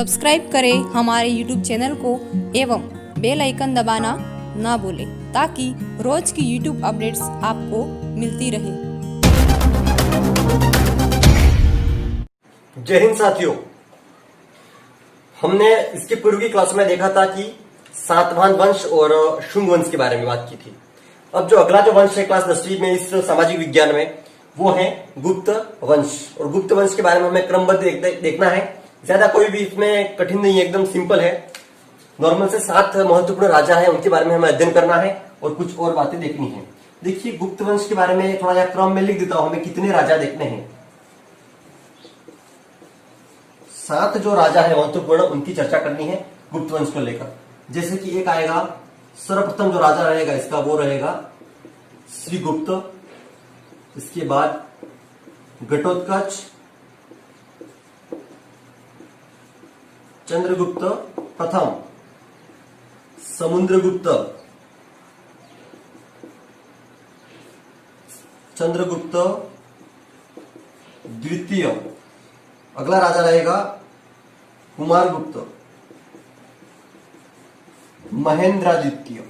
Subscribe करें हमारे YouTube channel को एवं बेल आइकन दबाना ना भूलें ताकि रोज की यूट्यूब अपडेट्स आपको मिलती रहे। जय हिंद साथियों, हमने इसके पूर्व की क्लास में देखा था कि सातवाहन वंश और शुंग वंश के बारे में बात की थी। अब जो अगला जो वंश है क्लास 10वीं में इस सामाजिक विज्ञान में, वो है गुप्त वंश। और गुप्त वंश के बारे में हमें क्रमबद्ध देखना है। ज्यादा कोई भी इसमें कठिन नहीं है, एकदम सिंपल है। नॉर्मल से 7 महत्वपूर्ण राजा है, उनके बारे में हमें अध्ययन करना है और कुछ और बातें देखनी है। देखिए, गुप्त वंश के बारे में थोड़ा क्रम में लिख देता हूं, हमें कितने राजा देखने हैं। 7 जो राजा है महत्वपूर्ण, उनकी चर्चा करनी है गुप्त वंश को लेकर। जैसे कि एक आएगा, सर्वप्रथम जो राजा रहेगा इसका वो रहेगा श्रीगुप्त। इसके बाद घटोत्कच, चंद्रगुप्त प्रथम, समुद्रगुप्त, चंद्रगुप्त द्वितीय। अगला राजा रहेगा कुमारगुप्त, महेंद्रादित्य,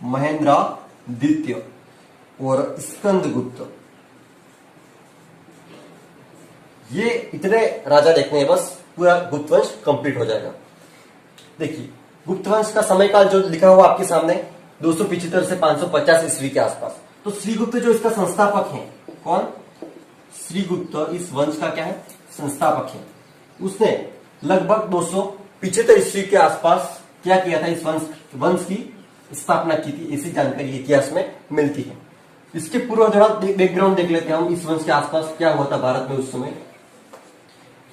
महेंद्रादित्य और स्कंदगुप्त। ये इतने राजा देखने हैं, बस पूरा गुप्त वंश कंप्लीट हो जाएगा। देखिए, गुप्त वंश का समयकाल जो लिखा हुआ आपके सामने 275 से 550 ईस्वी के आसपास। तो श्रीगुप्त जो इसका संस्थापक है, कौन? श्रीगुप्त इस वंश का क्या है? संस्थापक है। उसने लगभग 275 ईस्वी के आसपास क्या किया था? इस वंश की स्थापना की थी, ऐसी जानकारी इतिहास में मिलती है। इसके पूर्व थोड़ा बैकग्राउंड देख लेते हैं हम, इस वंश के आसपास क्या हुआ था भारत में उस समय।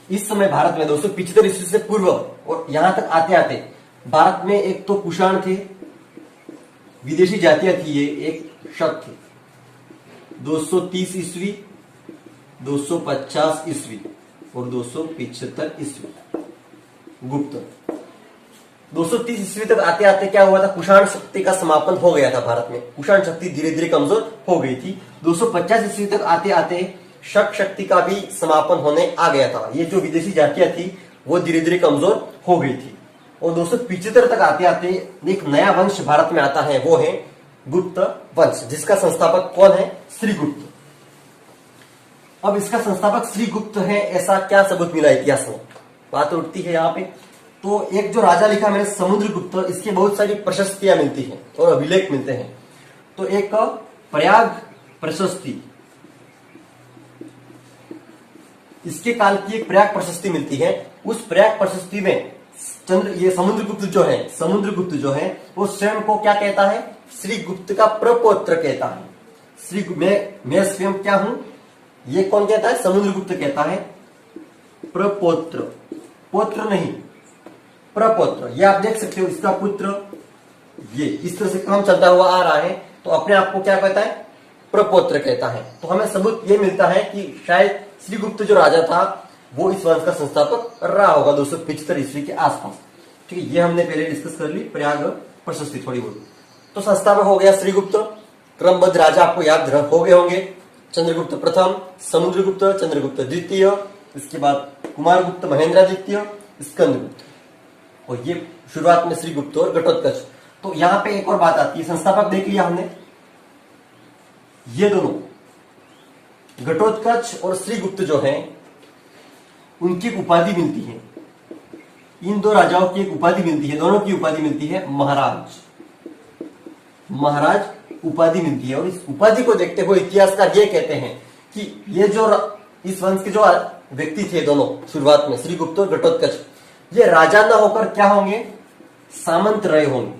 इस समय भारत में 275 ईस्वी से पूर्व और यहां तक आते आते भारत में एक तो कुषाण थे, विदेशी जातियां थी, ये एक शक थे। 230 ईस्वी, 250 ईस्वी और 275 ईस्वी गुप्त। 230 ईस्वी तक आते आते क्या हुआ था? कुषाण शक्ति का समापन हो गया था भारत में। कुषाण शक्ति धीरे धीरे कमजोर हो गई थी। 250 ईस्वी तक आते आते शक शक्ति का भी समापन होने आ गया था। ये जो विदेशी जातियां थी वो धीरे धीरे कमजोर हो गई थी। और 275 तक आते आते एक नया वंश भारत में आता है, वो है गुप्त वंश, जिसका संस्थापक कौन है? श्रीगुप्त। अब इसका संस्थापक श्रीगुप्त है, ऐसा क्या सबूत मिला इतिहास में? बात उठती है यहाँ पे। तो एक जो राजा लिखा मैंने, समुद्रगुप्त, इसकी बहुत सारी प्रशस्तियां मिलती हैं और अभिलेख मिलते हैं। तो एक प्रयाग प्रशस्ति, इसके काल की एक प्रयाग प्रशस्ति मिलती है। उस प्रयाग प्रशस्ति में ये समुद्रगुप्त जो है वो स्वयं को क्या कहता है? श्रीगुप्त का प्रपौत्र कहता है। मैं स्वयं क्या हूं? ये कौन कहता है? समुद्रगुप्त कहता है प्रपौत्र, पौत्र नहीं, प्रपौत्र। ये आप देख सकते हो, इसका पुत्र, ये इस तरह से काम चलता हुआ आ रहा है, तो अपने आप को क्या कहता है? प्रपौत्र कहता है। तो हमें सबूत ये मिलता है कि शायद श्रीगुप्त जो राजा था वो इस वंश का संस्थापक रहा होगा 275 ईस्वी के आसपास। ठीक है, ये हमने पहले डिस्कस कर ली, प्रयाग प्रशस्ति थोड़ी बहुत। तो संस्थापक हो गया श्रीगुप्त। क्रमबद्ध राजा आपको याद हो गए होंगे, चंद्रगुप्त प्रथम, समुद्रगुप्त, चंद्रगुप्त द्वितीय, इसके बाद कुमारगुप्त, महेंद्रादित्य, स्कंदगुप्त। और ये शुरुआत में श्रीगुप्त और घटोत्कच। तो यहां पे एक और बात आती है, संस्थापक देख लिया हमने, ये दोनों घटोत्कच और श्रीगुप्त जो है उनकी एक उपाधि मिलती है। इन दो राजाओं की एक उपाधि मिलती है, दोनों की उपाधि मिलती है महाराज। महाराज उपाधि मिलती है। और इस उपाधि को देखते हुए इतिहासकार ये कहते हैं कि ये जो इस वंश के जो व्यक्ति थे दोनों शुरुआत में, श्रीगुप्त और घटोत्कच, ये राजा ना होकर क्या होंगे? सामंत रहे होंगे,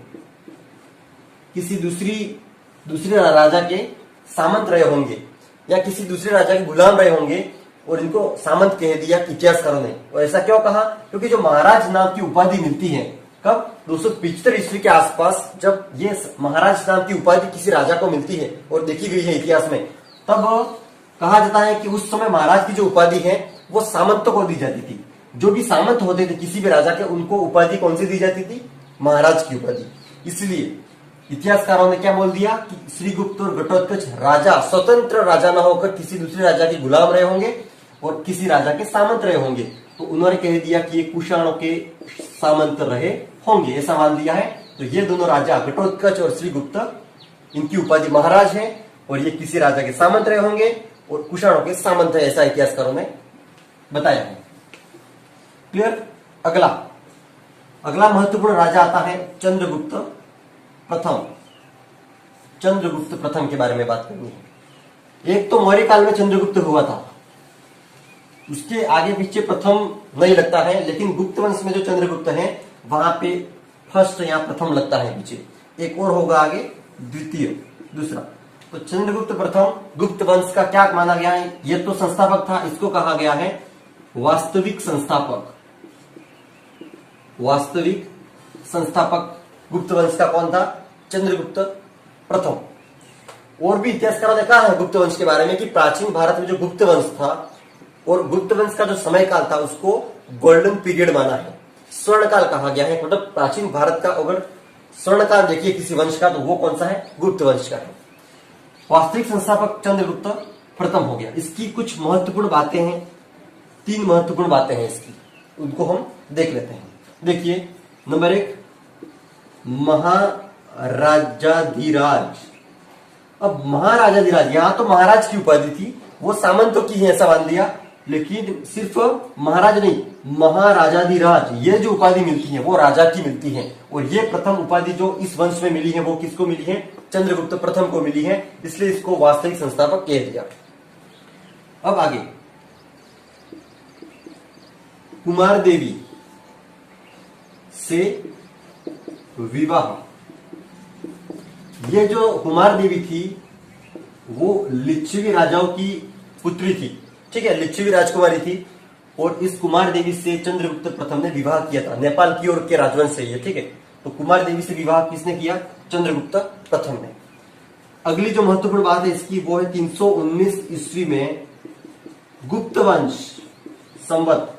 किसी दूसरे राजा के सामंत रहे होंगे या किसी दूसरे राजा के गुलाम रहे होंगे और इनको सामंत कह दिया इतिहासकारों ने। और ऐसा क्यों कहा? क्योंकि जो महाराज नाम की उपाधि मिलती है कब? 275 ईस्वी के आसपास, जब ये महाराज नाम की उपाधि किसी राजा को मिलती है और देखी गई है इतिहास में, तब कहा जाता है कि उस समय महाराज की जो उपाधि है वो सामंतों को दी जाती थी। जो भी सामंत होते थे किसी भी राजा के, उनको उपाधि कौन सी दी जाती थी? महाराज की उपाधि। इसलिए इतिहासकारों ने क्या बोल दिया कि श्रीगुप्त और घटोत्कच राजा, स्वतंत्र राजा न होकर किसी दूसरे राजा के गुलाम रहे होंगे और किसी राजा के सामंत रहे होंगे। तो उन्होंने कह दिया कि ये कुषाणों के सामंत रहे होंगे, ऐसा मान लिया है। तो ये दोनों राजा घटोत्कच और श्रीगुप्त इनकी उपाधि महाराज है और ये किसी राजा के सामंत रहे होंगे और कुषाणों के सामंत है, ऐसा इतिहासकारों ने बताया है। क्लियर। अगला महत्वपूर्ण राजा आता है चंद्रगुप्त प्रथम। चंद्रगुप्त प्रथम के बारे में बात करनी है। एक तो मौर्य काल में चंद्रगुप्त हुआ था, उसके आगे पीछे प्रथम नहीं लगता है, लेकिन गुप्त वंश में जो चंद्रगुप्त है वहां पे फर्स्ट या प्रथम लगता है पीछे, एक और होगा आगे द्वितीय, दूसरा। तो चंद्रगुप्त प्रथम गुप्त वंश का क्या माना गया है? ये तो संस्थापक था, इसको कहा गया है वास्तविक संस्थापक। वास्तविक संस्थापक गुप्त वंश का कौन था? चंद्रगुप्त प्रथम। और भी इतिहासकारों ने कहा है गुप्त वंश के बारे में कि प्राचीन भारत में जो गुप्त वंश था और गुप्त वंश का जो समय काल था उसको गोल्डन पीरियड माना है, स्वर्ण काल कहा गया है। मतलब प्राचीन भारत का अगर स्वर्ण काल देखिए किसी वंश का तो वो कौन सा है? गुप्त वंश का है। वास्तविक संस्थापक चंद्रगुप्त प्रथम हो गया। इसकी कुछ महत्वपूर्ण बातें हैं, 3 महत्वपूर्ण बातें हैं इसकी, उनको हम देख लेते हैं। देखिए, नंबर 1 महाराजाधिराज। अब महाराजाधिराज, यहां तो महाराज की उपाधि थी, वो सामंतों की है ऐसा मान लिया, लेकिन सिर्फ महाराज नहीं, महाराजाधिराज ये जो उपाधि मिलती है वो राजा की मिलती है। और ये प्रथम उपाधि जो इस वंश में मिली है वो किसको मिली है? चंद्रगुप्त प्रथम को मिली है, इसलिए इसको वास्तविक संस्थापक कह दिया। अब आगे, कुमार देवी से विवाह। ये जो कुमार देवी थी वो लिच्छवी राजाओं की पुत्री थी, ठीक है, लिच्छवी राजकुमारी थी। और इस कुमार देवी से चंद्रगुप्त प्रथम ने विवाह किया था, नेपाल की ओर के राजवंश से ये, ठीक है। तो कुमार देवी से विवाह किसने किया? चंद्रगुप्त प्रथम ने। अगली जो महत्वपूर्ण बात है इसकी वो है 319 ईस्वी में गुप्त वंश संवत।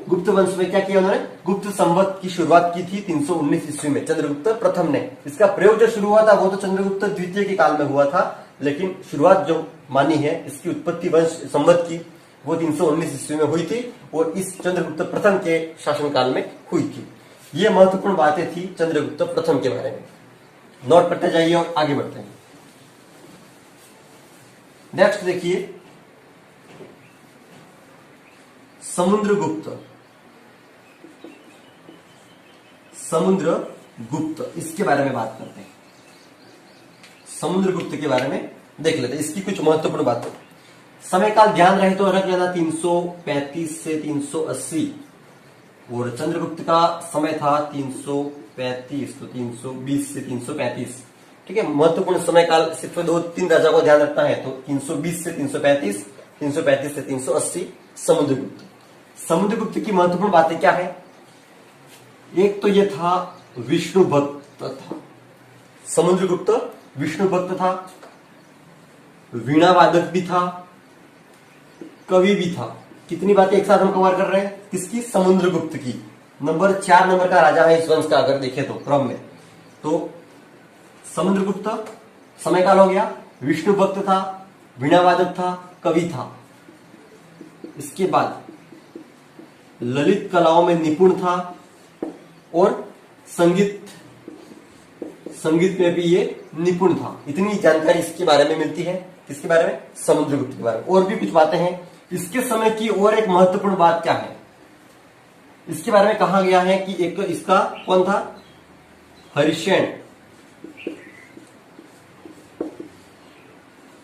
गुप्त वंश में क्या किया उन्होंने? गुप्त संवत की शुरुआत की थी 319 ईस्वी में चंद्रगुप्त प्रथम ने। इसका प्रयोग जो शुरू हुआ था वो तो चंद्रगुप्त द्वितीय के काल में हुआ था, लेकिन शुरुआत जो मानी है इसकी उत्पत्ति वंश संवत की वो 319 ईस्वी में हुई थी और इस चंद्रगुप्त प्रथम के शासनकाल में हुई थी। ये महत्वपूर्ण बातें थी चंद्रगुप्त प्रथम के बारे में। नोट करते जाइए और आगे बढ़ते हैं। नेक्स्ट देखिए, समुद्रगुप्त। समुद्रगुप्त, इसके बारे में बात करते हैं। समुद्रगुप्त के बारे में देख लेते हैं, इसकी कुछ महत्वपूर्ण बातें। समय काल ध्यान रहे तो रख लेना 335 से 380 और चंद्रगुप्त का समय था 335, तो 320 से 335, ठीक है। महत्वपूर्ण समय काल सिर्फ 2-3 राजा को ध्यान रखना है, तो 320 से 335, 335 से 380 समुद्रगुप्त। समुद्रगुप्त की महत्वपूर्ण बातें क्या है? एक तो ये था विष्णु भक्त था, समुद्रगुप्त विष्णु भक्त था, वीणा वादक भी था, कवि भी था। कितनी बातें एक साथ हम कवर कर रहे हैं? किसकी? समुद्रगुप्त की। नंबर 4 नंबर का राजा है इस वंश का, अगर देखें तो क्रम में। तो समुद्रगुप्त समय काल हो गया, विष्णु भक्त था, वीणा वादक था, कवि था। इसके बाद ललित कलाओं में निपुण था और संगीत में भी ये निपुण था। इतनी जानकारी इसके बारे में मिलती है। किसके बारे में? समुद्रगुप्त के बारे में। और भी कुछ बातें हैं। इसके समय की और एक महत्वपूर्ण बात क्या है? इसके बारे में कहा गया है कि एक इसका कौन था? हरिशेन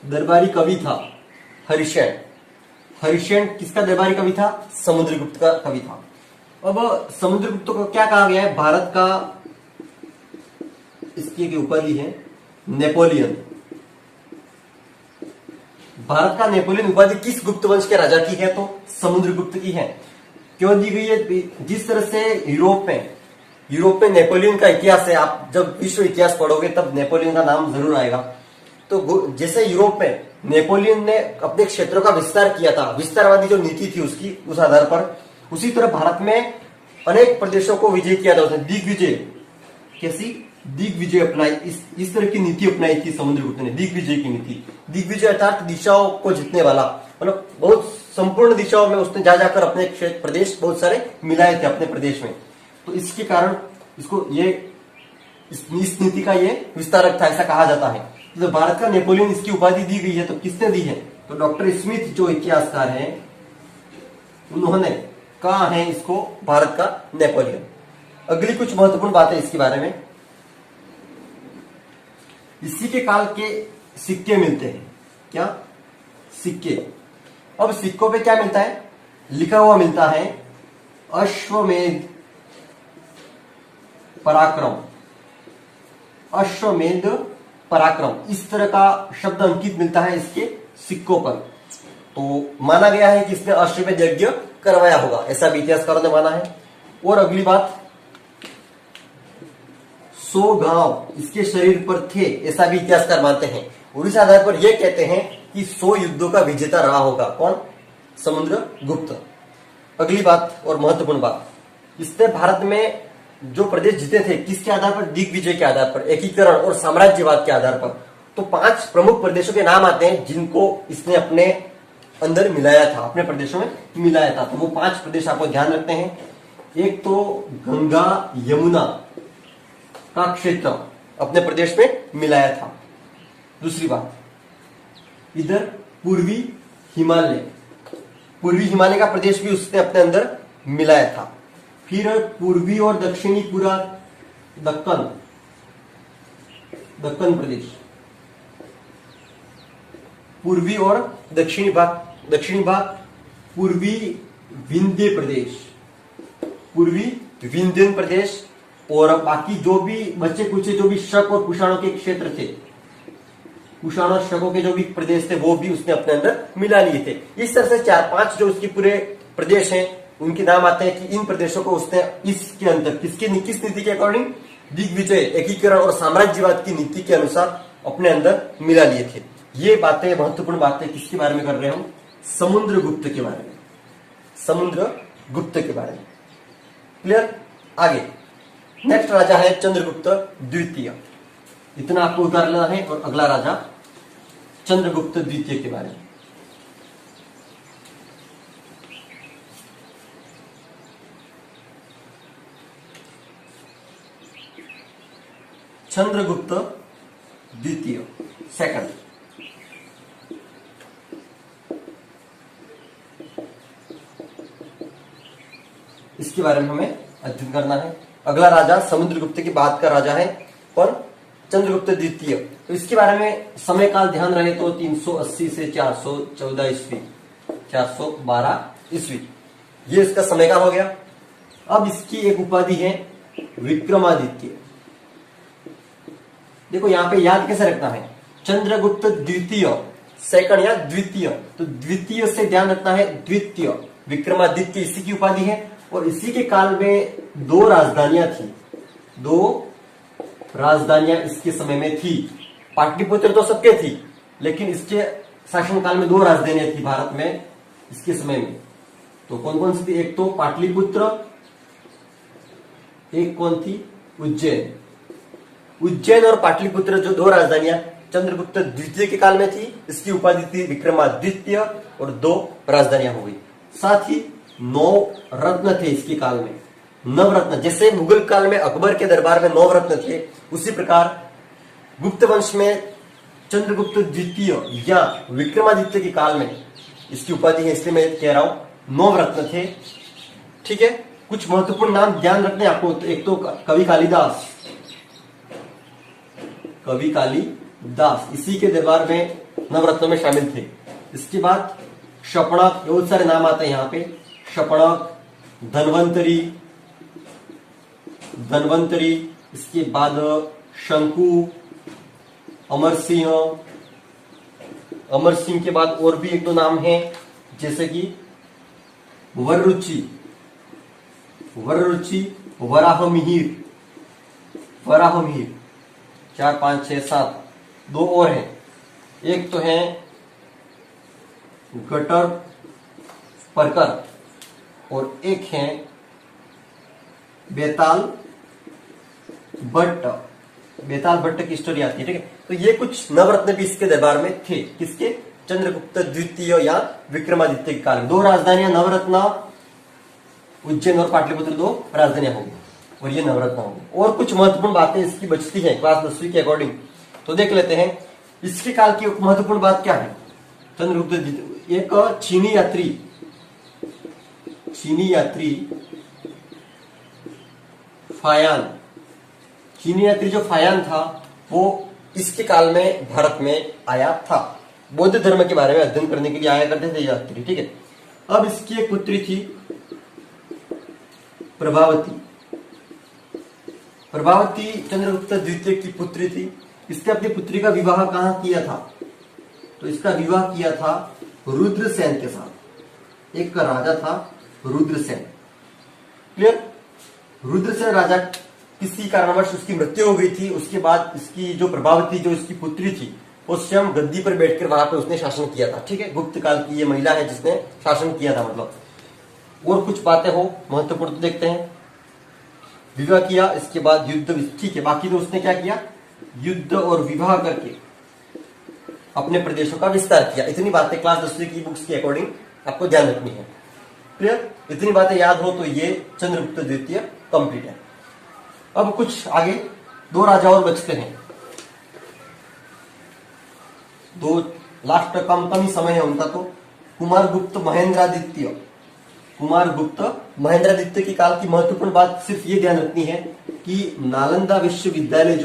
दरबारी कवि था। हरिशेन किसका दरबारी कवि था? समुद्रगुप्त का कवि था। अब समुद्रगुप्त को क्या कहा गया है? भारत का, इसकी एक उपाधि है नेपोलियन। भारत का नेपोलियन उपाधि किस गुप्त वंश के राजा की है? तो समुद्रगुप्त की है। क्यों दी गई है? जिस तरह से यूरोप में नेपोलियन का इतिहास है, आप जब विश्व इतिहास पढ़ोगे तब नेपोलियन का नाम जरूर आएगा। तो जैसे यूरोप में नेपोलियन ने अपने क्षेत्रों का विस्तार किया था, विस्तारवादी जो नीति थी उसकी, उस आधार पर, उसी तरह भारत में अनेक प्रदेशों को विजय किया था उसने। दिग्विजय, कैसी दिग्विजय अपनाई, इस तरह की नीति अपनाई थी समुद्रगुप्त ने, दिग्विजय की नीति। दिग्विजय अर्थात दिशाओं को जीतने वाला, मतलब बहुत संपूर्ण दिशाओं में उसने जा जाकर अपने क्षेत्र प्रदेश बहुत सारे मिलाए थे अपने प्रदेश में। तो इसके कारण इसको ये इस नीति का ये विस्तारक था, ऐसा कहा जाता है। तो भारत का नेपोलियन इसकी उपाधि दी गई है, तो किसने दी है? तो डॉक्टर स्मिथ जो इतिहासकार हैं उन्होंने कहा है इसको भारत का नेपोलियन। अगली कुछ महत्वपूर्ण बातें इसके बारे में, इसी के काल के सिक्के मिलते हैं। क्या? सिक्के। अब सिक्कों पे क्या मिलता है? लिखा हुआ मिलता है अश्वमेध पराक्रम, अश्वमेध पराक्रम, इस तरह का शब्द अंकित मिलता है इसके सिक्कों पर। तो माना गया है कि इसने अश्वमेध यज्ञ करवाया होगा, ऐसा भी इतिहासकारों ने माना है। और अगली बात, 100 घाव इसके शरीर पर थे, ऐसा भी इतिहासकार मानते हैं। और इस आधार पर यह कहते हैं कि 100 युद्धों का विजेता रहा होगा। कौन? समुद्रगुप्त। अगली बात और महत्वपूर्ण बात, इसने भारत में जो प्रदेश जीते थे किसके आधार पर? दिग्विजय के आधार पर, एकीकरण और साम्राज्यवाद के आधार पर। तो 5 प्रमुख प्रदेशों के नाम आते हैं जिनको इसने अपने अंदर मिलाया था, अपने प्रदेशों में मिलाया था। तो वो 5 प्रदेश आपको ध्यान रखते हैं। एक तो गंगा यमुना का क्षेत्र अपने प्रदेश में मिलाया था। दूसरी बात, इधर पूर्वी हिमालय, पूर्वी हिमालय का प्रदेश भी उसने अपने अंदर मिलाया था। फिर पूर्वी और दक्षिणी पूरा दक्कन, दक्कन प्रदेश, पूर्वी और दक्षिणी भाग पूर्वी विंध्य प्रदेश, पूर्वी विंध्यन प्रदेश। और बाकी जो भी बचे कुछ जो भी शक और कुषाणों के क्षेत्र थे, कुषाण और शकों के जो भी प्रदेश थे वो भी उसने अपने अंदर मिला लिए थे। इस तरह से 4-5 जो उसके पूरे प्रदेश हैं उनके नाम आते हैं कि इन प्रदेशों को उसने इसके अंदर किस नीति के अकॉर्डिंग? दिग्विजय, एकीकरण और साम्राज्यवाद की नीति के अनुसार अपने अंदर मिला लिए थे। ये बातें महत्वपूर्ण बातें किसके बारे में कर रहे हम? समुद्रगुप्त के बारे में, समुद्रगुप्त के बारे में। क्लियर? आगे नेक्स्ट राजा है चंद्रगुप्त द्वितीय। इतना आपको उतार लेना है। और अगला राजा चंद्रगुप्त द्वितीय के बारे में। चंद्रगुप्त द्वितीय सेकंड, इसके बारे में हमें अध्ययन करना है। अगला राजा समुद्रगुप्त की बात का राजा है कौन? चंद्रगुप्त द्वितीय। तो इसके बारे में समय काल ध्यान रहे तो 380 से 414 ईस्वी, 412 ईस्वी, ये इसका समयकाल हो गया। अब इसकी एक उपाधि है विक्रमादित्य। देखो यहां पे याद कैसे रखना है? चंद्रगुप्त द्वितीय सेकंड या द्वितीय, तो द्वितीय से ध्यान रखना है द्वितीय। विक्रमादित्य इसी की उपाधि है। और इसी के काल में 2 राजधानियां थी, 2 राजधानियां इसके समय में थी। पाटलिपुत्र तो सबके थी, लेकिन इसके शासनकाल में 2 राजधानियां थी भारत में इसके समय में। तो कौन कौन सी थी? एक तो पाटलिपुत्र, एक कौन थी? उज्जैन। उज्जैन और पाटलिपुत्र जो 2 राजधानियां चंद्रगुप्त द्वितीय के काल में थी, इसकी उपाधि थी विक्रमादित्य और 2 राजधानियां हो गई। साथ ही 9 रत्न थे इसके काल में, नवरत्न। जैसे मुगल काल में अकबर के दरबार में 9 रत्न थे, उसी प्रकार गुप्त वंश में चंद्रगुप्त द्वितीय या विक्रमादित्य के काल में इसकी उपाधि है, इसलिए मैं कह रहा हूं 9 रत्न थे। ठीक है, कुछ महत्वपूर्ण नाम ध्यान रखने आपको। तो एक तो कवि कालिदास, कवि कालिदास इसी के दरबार में नवरत्नों में शामिल थे। इसके बाद शपणक, बहुत सारे नाम आते हैं यहाँ पे। शपणक, धन्वंतरी, इसके बाद शंकु, अमर सिंह के बाद और भी 1-2 नाम हैं, जैसे कि वररुचि, वराहमिहिर, 4, 5, 6, 7, 2 और हैं। एक तो है गटर परकर और एक है बेताल भट्ट की स्टोरी आती है। ठीक है, तो ये कुछ नवरत्न भी इसके दरबार में थे। किसके? चंद्रगुप्त द्वितीय या विक्रमादित्य के काल में। 2 राजधानियां नवरत्न, उज्जैन और पाटलिपुत्र 2 राजधानियां होंगी और ये नवरत्न होंगी। और कुछ महत्वपूर्ण बातें इसकी बचती हैं क्लास 10वीं के अकॉर्डिंग, तो देख लेते हैं। इसके काल की महत्वपूर्ण बात क्या है? चंद्रगुप्त द्वितीय एक चीनी यात्री जो फायान था वो इसके काल में भारत में आया था। बौद्ध धर्म के बारे में अध्ययन करने के लिए आया करते थे यात्री, ठीक है। अब इसकी एक पुत्री थी प्रभावती चंद्रगुप्त द्वितीय की पुत्री थी। इसने अपनी पुत्री का विवाह कहाँ किया था? तो इसका विवाह किया था रुद्रसेन के साथ। एक राजा था रुद्रसेन, क्लियर। रुद्रसेन राजा किसी कारणवश उसकी मृत्यु हो गई थी। उसके बाद इसकी जो प्रभावती जो इसकी पुत्री थी वो स्वयं गद्दी पर बैठकर वहां पे उसने शासन किया था, ठीक है। गुप्त काल की ये महिला है जिसने शासन किया था, मतलब। और कुछ बातें हो महत्वपूर्ण तो देखते हैं। विवाह किया, इसके बाद युद्ध, ठीक है। बाकी तो उसने क्या किया? युद्ध और विवाह करके अपने प्रदेशों का विस्तार किया। इतनी बातें क्लास 10वीं की बुक्स के अकॉर्डिंग आपको ध्यान रखनी है, क्लियर। इतनी बातें याद हो तो ये चंद्रगुप्त द्वितीय कंप्लीट है। अब कुछ आगे 2 राजा और बचते हैं। 2 लास्ट कम ही समय है उनका, तो कुमारगुप्त महेंद्रादित्य के काल की महत्वपूर्ण बात सिर्फ ये ध्यान रखनी है कि नालंदा विश्वविद्यालय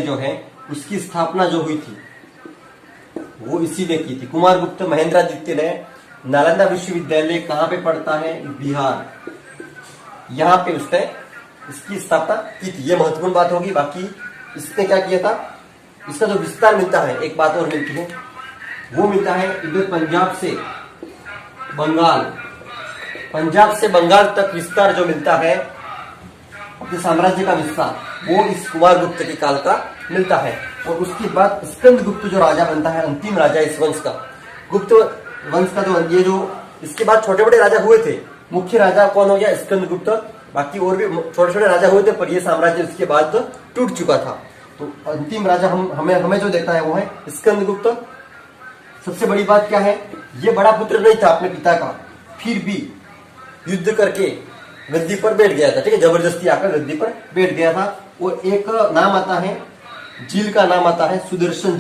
जो है उसकी स्थापना जो हुई थी वो इसी ने की थी। कुमारगुप्त महेंद्रादित्य ने नालंदा विश्वविद्यालय कहां पे पड़ता है? बिहार, यहां पे उसने इसकी स्थापना की थी। ये महत्वपूर्ण बात होगी। बाकी इसने क्या किया था? इसका जो विस्तार मिलता है, एक बात और मिलती है, वो मिलता है इधर पंजाब से बंगाल तक विस्तार जो मिलता है, अपने साम्राज्य का विस्तार, वो इस कुमारगुप्त के काल का मिलता है। और उसके बाद स्कंदगुप्त जो राजा बनता है, अंतिम राजा इस वंश का, गुप्त वंश का ये जो इसके बाद छोटे बड़े राजा हुए थे। मुख्य राजा कौन हो गया? स्कंदगुप्त। बाकी और भी छोटे छोटे राजा हुए थे, पर ये साम्राज्य इसके बाद टूट चुका था। तो अंतिम राजा हमें जो देखता है वो है स्कंदगुप्त। सबसे बड़ी बात क्या है? ये बड़ा पुत्र नहीं था अपने पिता का, फिर भी युद्ध करके गद्दी पर बैठ गया था, ठीक है। जबरदस्ती आकर गद्दी पर बैठ गया था। और एक नाम आता है, झील का नाम आता है सुदर्शन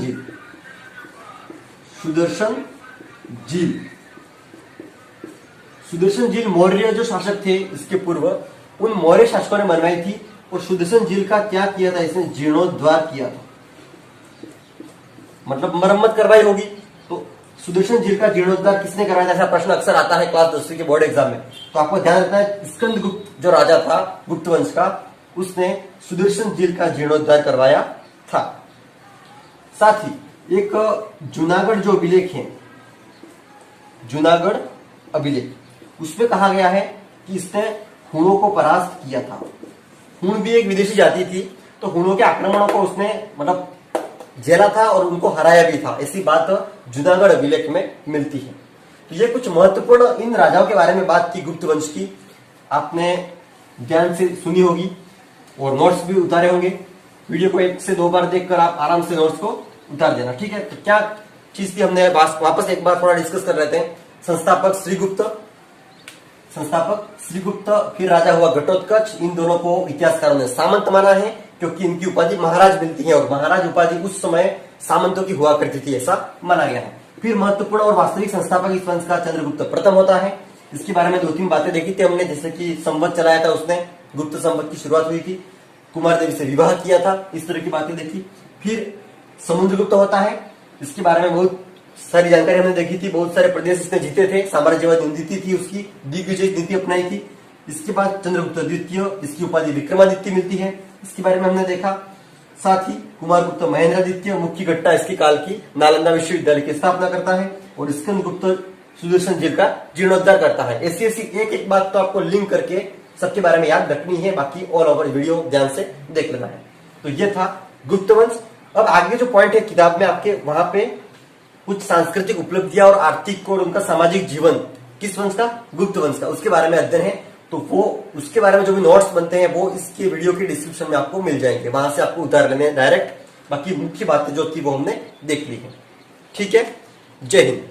झील मौर्य जो शासक थे इसके पूर्व, उन मौर्य शासकों ने बनवाई थी। और सुदर्शन झील का क्या किया था? इसने जीर्णोद्धार किया था, मतलब मरम्मत करवाई होगी। तो सुदर्शन झील का जीर्णोद्धार किसने करवाया था? ऐसा प्रश्न अक्सर आता है क्लास 10वीं के बोर्ड एग्जाम में। तो आपको ध्यान रखना है, स्कंदगुप्त जो राजा था गुप्त वंश का, उसने सुदर्शन झील का जीर्णोद्धार करवाया था। साथ ही एक जूनागढ़ जो अभिलेख है, जूनागढ़ अभिलेख, उसमें कहा गया है कि इसने हुणों को परास्त किया था। हुण भी एक विदेशी जाति थी, तो हुणों के आक्रमणों को उसने मतलब झेला था और उनको हराया भी था। ऐसी बात जूनागढ़ अभिलेख में मिलती है। तो ये कुछ महत्वपूर्ण इन राजाओं के बारे में बात की गुप्त वंश की, आपने ध्यान से सुनी होगी और नोट्स भी उतारे होंगे। वीडियो को 1 से 2 बार देखकर आप आराम से नोट्स को उतार देना, ठीक है। तो क्या चीज थी, हमने वापस एक बार थोड़ा डिस्कस कर लेते हैं। संस्थापक श्रीगुप्त, फिर राजा हुआ घटोत्कच। इन दोनों को इतिहासकारों ने सामंत माना है, क्योंकि इनकी उपाधि महाराज मिलती है और महाराज उपाधि उस समय सामंतों की हुआ करती थी, ऐसा माना गया है। फिर महत्वपूर्ण और वास्तविक संस्थापक इस वंश का चंद्रगुप्त प्रथम होता है। इसके बारे में 2-3 बातें देखी थी हमने, जैसे कि संवत चलाया था उसने, गुप्त संवत की शुरुआत हुई थी, कुमार देवी से विवाह किया था, इस तरह की बातें देखी। फिर समुद्रगुप्त होता है, इसके बारे में बहुत सारी जानकारी हमने देखी थी। बहुत सारे प्रदेश इसने जीते थे, साम्राज्यवादी नीति थी उसकी, दिग्विजय नीति अपनाई थी। इसके बाद चंद्रगुप्त द्वितीय, इसकी उपाधि विक्रमादित्य मिलती है, इसके बारे में हमने देखा। साथ ही कुमारगुप्त महेंद्रादित्य मुख्य घटना इसकी काल की, नालंदा विश्वविद्यालय की स्थापना करता है और स्कंदगुप्त सुदर्शन झील का जीर्णोद्धार करता है। ऐसी एक बात तो आपको लिंक करके सबके बारे में याद रखनी है, बाकी ऑल ओवर वीडियो ध्यान से देख लेना है। तो ये था गुप्त वंश। अब आगे जो पॉइंट है किताब में आपके, वहां पे कुछ सांस्कृतिक उपलब्धियां और आर्थिक और उनका सामाजिक जीवन किस वंश का? गुप्त वंश का, उसके बारे में अध्ययन है। तो वो उसके बारे में जो भी नोट्स बनते हैं वो इसके वीडियो के डिस्क्रिप्शन में आपको मिल जाएंगे, वहां से आपको उतार लेने डायरेक्ट। बाकी मुख्य बातें जो थी वो हमने देख ली है। ठीक है, जय हिंद।